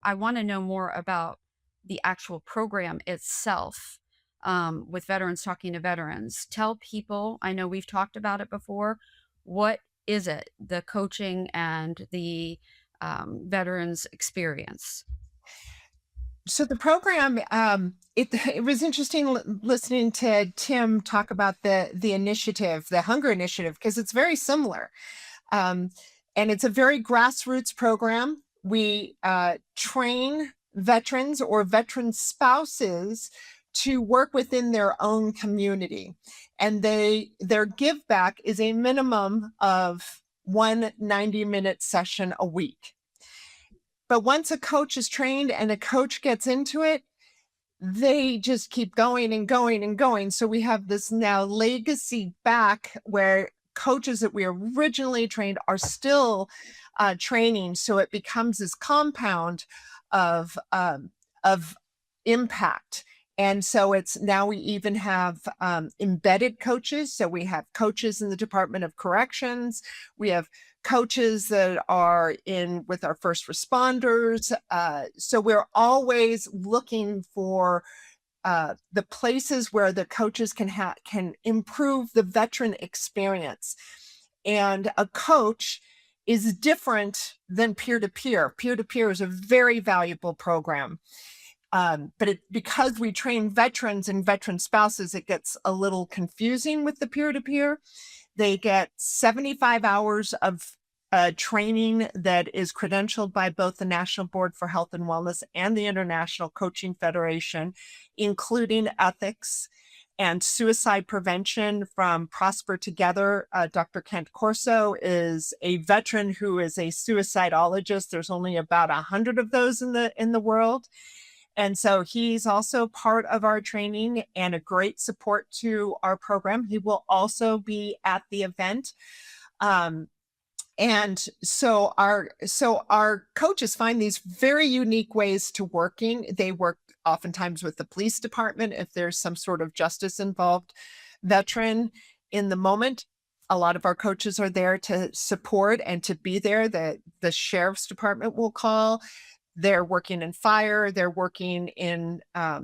I want to know more about the actual program itself, with veterans talking to veterans. Tell people, I know we've talked about it before. What is it, the coaching and the veterans experience? So the program, it was interesting listening to Tim talk about the initiative, the Hunger Initiative, because it's very similar, um, and it's a very grassroots program. We train veterans or veteran spouses to work within their own community, and their give back is a minimum of one 90-minute session a week. But once a coach is trained and a coach gets into it, they just keep going and going and going. So we have this now legacy back where coaches that we originally trained are still training. So it becomes this compound of impact. And so it's now we even have embedded coaches. So we have coaches in the Department of Corrections. We have coaches that are in with our first responders. So we're always looking for the places where the coaches can improve the veteran experience. And a coach is different than peer to peer. Peer to peer is a very valuable program. Because we train veterans and veteran spouses, it gets a little confusing with the peer to peer. They get 75 hours of training that is credentialed by both the National Board for Health and Wellness and the International Coaching Federation, including ethics and suicide prevention from Prosper Together. Dr. Kent Corso is a veteran who is a suicidologist. There's only about 100 of those in the world. And so he's also part of our training and a great support to our program. He will also be at the event. And so our coaches find these very unique ways to working. They work oftentimes with the police department if there's some sort of justice involved veteran in the moment. A lot of our coaches are there to support and to be there. The sheriff's department will call. They're working in fire. They're working in a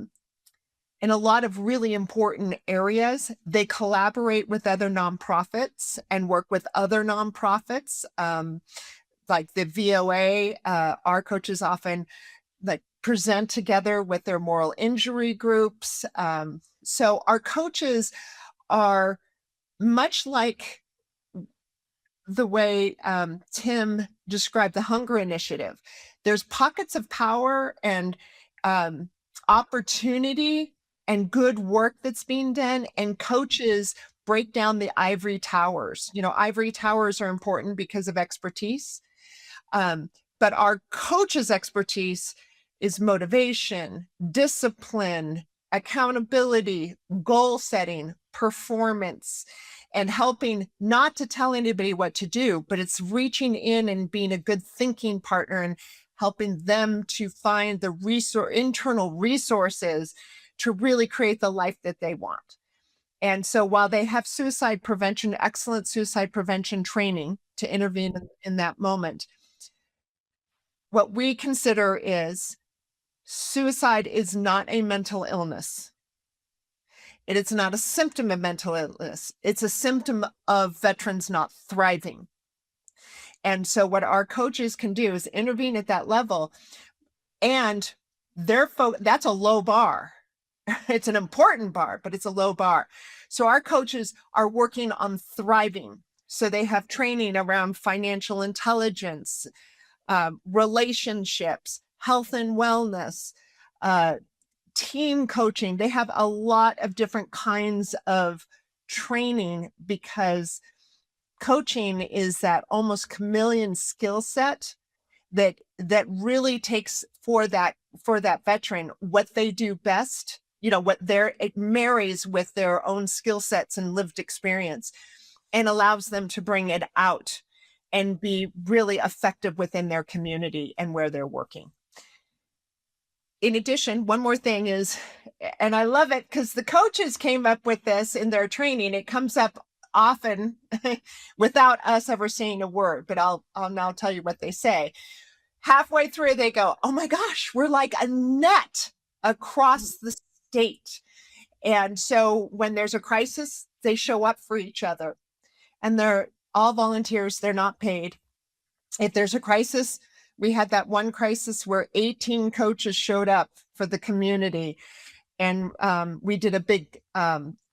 lot of really important areas. They collaborate with other nonprofits and work with other nonprofits, like the VOA. Our coaches often like present together with their moral injury groups. So our coaches are much like the way Tim described the Hunger Initiative. There's pockets of power and opportunity and good work that's being done, and coaches break down the ivory towers. You know, ivory towers are important because of expertise, but our coaches' expertise is motivation, discipline, accountability, goal setting, performance, and helping not to tell anybody what to do, but it's reaching in and being a good thinking partner and helping them to find the internal resources to really create the life that they want. And so while they have suicide prevention, excellent suicide prevention training to intervene in that moment, what we consider is suicide is not a mental illness. It is not a symptom of mental illness. It's a symptom of veterans not thriving. And so what our coaches can do is intervene at that level, and that's a low bar. It's an important bar, but it's a low bar. So our coaches are working on thriving. So they have training around financial intelligence, relationships, health and wellness, team coaching. They have a lot of different kinds of training because coaching is that almost chameleon skill set that really takes for that veteran what they do best, you know, it marries with their own skill sets and lived experience and allows them to bring it out and be really effective within their community and where they're working. In addition, one more thing is, and I love it because the coaches came up with this in their training. It comes up often without us ever saying a word, but I'll now tell you what they say. halfway through, they go, "Oh my gosh, we're like a net across the state." And so when there's a crisis, they show up for each other, and they're all volunteers, they're not paid. If there's a crisis, we had that one crisis where 18 coaches showed up for the community, and we did a big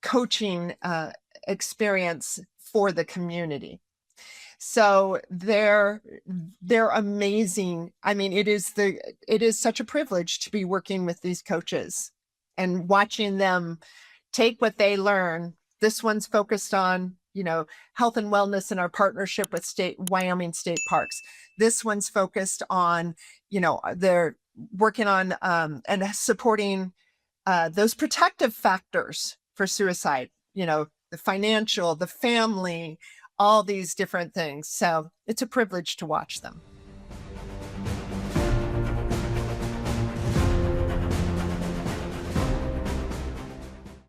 coaching experience for the community. So they're amazing. I mean, it is such a privilege to be working with these coaches and watching them take what they learn. This one's focused on, health and wellness in our partnership with Wyoming State Parks. This one's focused on, they're working on and supporting those protective factors for suicide, the financial, the family, all these different things. So it's a privilege to watch them.